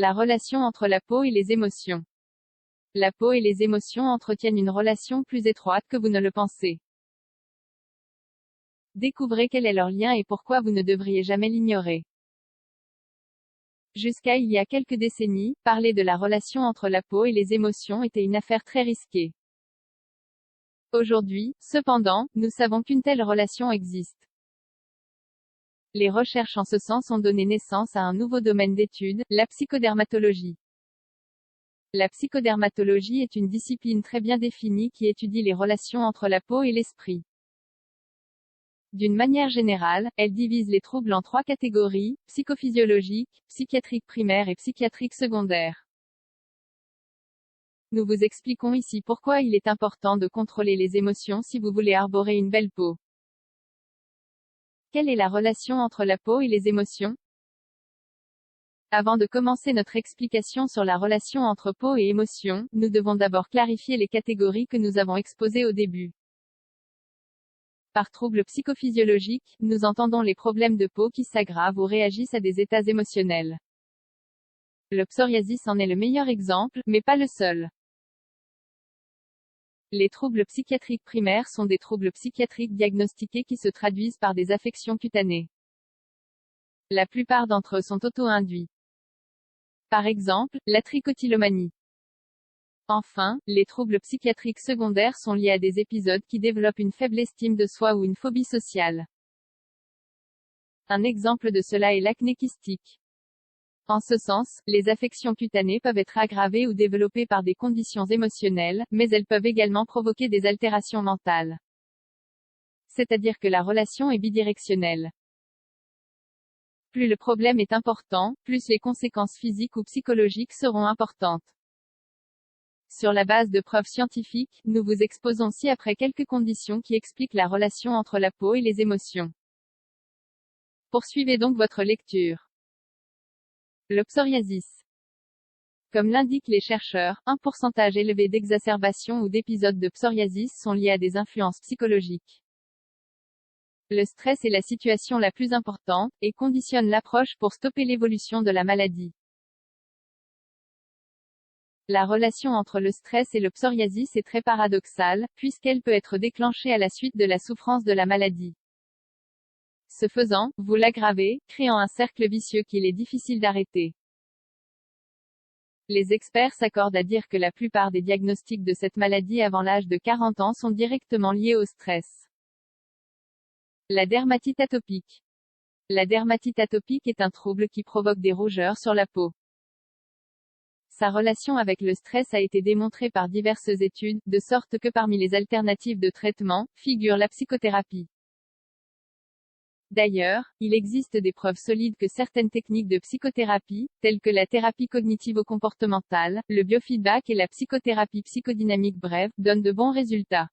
La relation entre la peau et les émotions. La peau et les émotions entretiennent une relation plus étroite que vous ne le pensez. Découvrez quel est leur lien et pourquoi vous ne devriez jamais l'ignorer. Jusqu'à il y a quelques décennies, parler de la relation entre la peau et les émotions était une affaire très risquée. Aujourd'hui, cependant, nous savons qu'une telle relation existe. Les recherches en ce sens ont donné naissance à un nouveau domaine d'étude, la psychodermatologie. La psychodermatologie est une discipline très bien définie qui étudie les relations entre la peau et l'esprit. D'une manière générale, elle divise les troubles en 3 catégories, psychophysiologiques, psychiatriques primaires et psychiatriques secondaires. Nous vous expliquons ici pourquoi il est important de contrôler les émotions si vous voulez arborer une belle peau. Quelle est la relation entre la peau et les émotions? Avant de commencer notre explication sur la relation entre peau et émotions, nous devons d'abord clarifier les catégories que nous avons exposées au début. Par troubles psychophysiologiques, nous entendons les problèmes de peau qui s'aggravent ou réagissent à des états émotionnels. Le psoriasis en est le meilleur exemple, mais pas le seul. Les troubles psychiatriques primaires sont des troubles psychiatriques diagnostiqués qui se traduisent par des affections cutanées. La plupart d'entre eux sont auto-induits. Par exemple, la trichotillomanie. Enfin, les troubles psychiatriques secondaires sont liés à des épisodes qui développent une faible estime de soi ou une phobie sociale. Un exemple de cela est l'acné kystique. En ce sens, les affections cutanées peuvent être aggravées ou développées par des conditions émotionnelles, mais elles peuvent également provoquer des altérations mentales. C'est-à-dire que la relation est bidirectionnelle. Plus le problème est important, plus les conséquences physiques ou psychologiques seront importantes. Sur la base de preuves scientifiques, nous vous exposons ci-après quelques conditions qui expliquent la relation entre la peau et les émotions. Poursuivez donc votre lecture. Le psoriasis. Comme l'indiquent les chercheurs, un pourcentage élevé d'exacerbations ou d'épisodes de psoriasis sont liés à des influences psychologiques. Le stress est la situation la plus importante, et conditionne l'approche pour stopper l'évolution de la maladie. La relation entre le stress et le psoriasis est très paradoxale, puisqu'elle peut être déclenchée à la suite de la souffrance de la maladie. Ce faisant, vous l'aggravez, créant un cercle vicieux qu'il est difficile d'arrêter. Les experts s'accordent à dire que la plupart des diagnostics de cette maladie avant l'âge de 40 ans sont directement liés au stress. La dermatite atopique. La dermatite atopique est un trouble qui provoque des rougeurs sur la peau. Sa relation avec le stress a été démontrée par diverses études, de sorte que parmi les alternatives de traitement, figure la psychothérapie. D'ailleurs, il existe des preuves solides que certaines techniques de psychothérapie, telles que la thérapie cognitivo-comportementale, le biofeedback et la psychothérapie psychodynamique brève, donnent de bons résultats.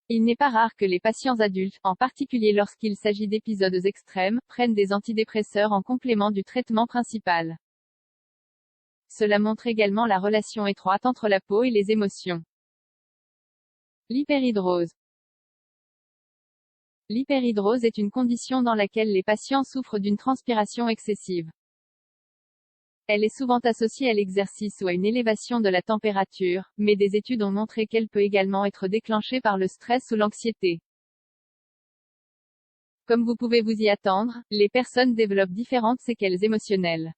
Il n'est pas rare que les patients adultes, en particulier lorsqu'il s'agit d'épisodes extrêmes, prennent des antidépresseurs en complément du traitement principal. Cela montre également la relation étroite entre la peau et les émotions. L'hyperhidrose. L'hyperhidrose est une condition dans laquelle les patients souffrent d'une transpiration excessive. Elle est souvent associée à l'exercice ou à une élévation de la température, mais des études ont montré qu'elle peut également être déclenchée par le stress ou l'anxiété. Comme vous pouvez vous y attendre, les personnes développent différentes séquelles émotionnelles.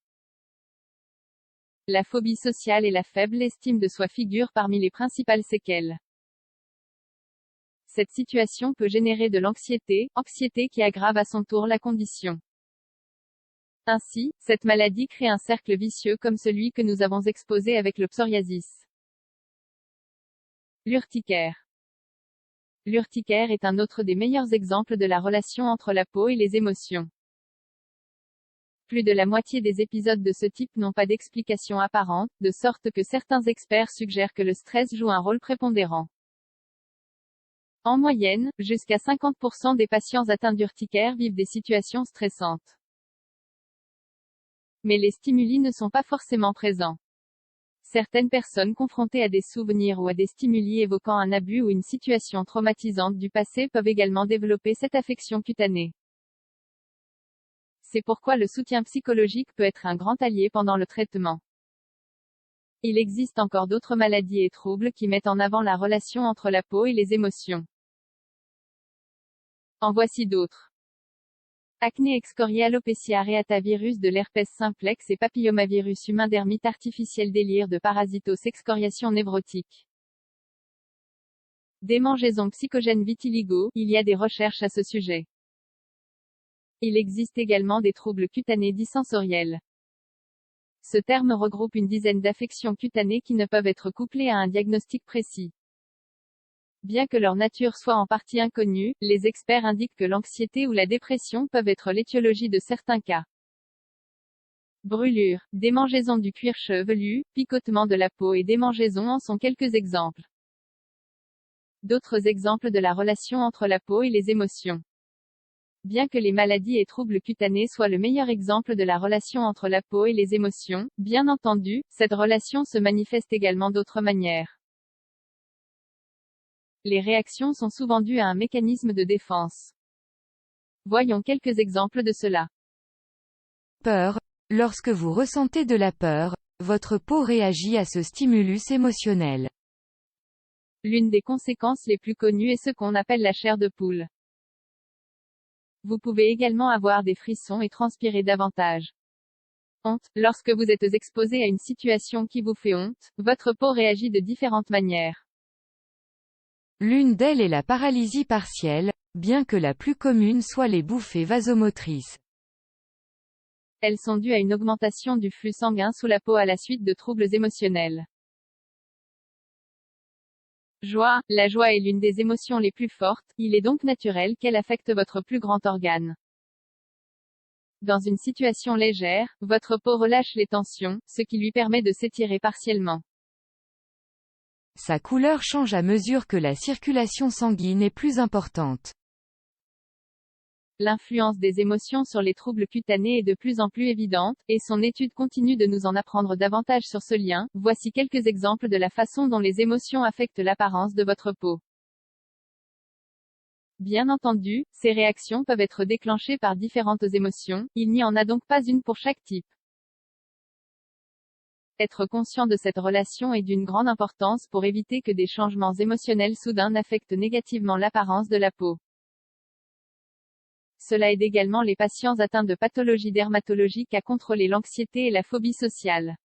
La phobie sociale et la faible estime de soi figurent parmi les principales séquelles. Cette situation peut générer de l'anxiété, anxiété qui aggrave à son tour la condition. Ainsi, cette maladie crée un cercle vicieux comme celui que nous avons exposé avec le psoriasis. L'urticaire. L'urticaire est un autre des meilleurs exemples de la relation entre la peau et les émotions. Plus de la moitié des épisodes de ce type n'ont pas d'explication apparente, de sorte que certains experts suggèrent que le stress joue un rôle prépondérant. En moyenne, jusqu'à 50% des patients atteints d'urticaire vivent des situations stressantes. Mais les stimuli ne sont pas forcément présents. Certaines personnes confrontées à des souvenirs ou à des stimuli évoquant un abus ou une situation traumatisante du passé peuvent également développer cette affection cutanée. c'est pourquoi le soutien psychologique peut être un grand allié pendant le traitement. Il existe encore d'autres maladies et troubles qui mettent en avant la relation entre la peau et les émotions. En voici d'autres. Acné excorié, alopécie areata, virus de l'herpès simplex et papillomavirus humain, dermite artificielle, délire de parasitos, excoriation névrotique. Démangeaisons psychogènes, vitiligo, il y a des recherches à ce sujet. Il existe également des troubles cutanés dits sensoriels. Ce terme regroupe une dizaine d'affections cutanées qui ne peuvent être couplées à un diagnostic précis. Bien que leur nature soit en partie inconnue, les experts indiquent que l'anxiété ou la dépression peuvent être l'étiologie de certains cas. Brûlures, démangeaisons du cuir chevelu, picotement de la peau et démangeaisons en sont quelques exemples. D'autres exemples de la relation entre la peau et les émotions. Bien que les maladies et troubles cutanés soient le meilleur exemple de la relation entre la peau et les émotions, bien entendu, cette relation se manifeste également d'autres manières. Les réactions sont souvent dues à un mécanisme de défense. Voyons quelques exemples de cela. Peur. Lorsque vous ressentez de la peur, votre peau réagit à ce stimulus émotionnel. L'une des conséquences les plus connues est ce qu'on appelle la chair de poule. Vous pouvez également avoir des frissons et transpirer davantage. Honte. Lorsque vous êtes exposé à une situation qui vous fait honte, votre peau réagit de différentes manières. L'une d'elles est la paralysie partielle, bien que la plus commune soit les bouffées vasomotrices. Elles sont dues à une augmentation du flux sanguin sous la peau à la suite de troubles émotionnels. Joie. La joie est l'une des émotions les plus fortes, il est donc naturel qu'elle affecte votre plus grand organe. Dans une situation légère, votre peau relâche les tensions, ce qui lui permet de s'étirer partiellement. Sa couleur change à mesure que la circulation sanguine est plus importante. L'influence des émotions sur les troubles cutanés est de plus en plus évidente, et son étude continue de nous en apprendre davantage sur ce lien. Voici quelques exemples de la façon dont les émotions affectent l'apparence de votre peau. Bien entendu, ces réactions peuvent être déclenchées par différentes émotions, il n'y en a donc pas une pour chaque type. Être conscient de cette relation est d'une grande importance pour éviter que des changements émotionnels soudains n'affectent négativement l'apparence de la peau. Cela aide également les patients atteints de pathologies dermatologiques à contrôler l'anxiété et la phobie sociale.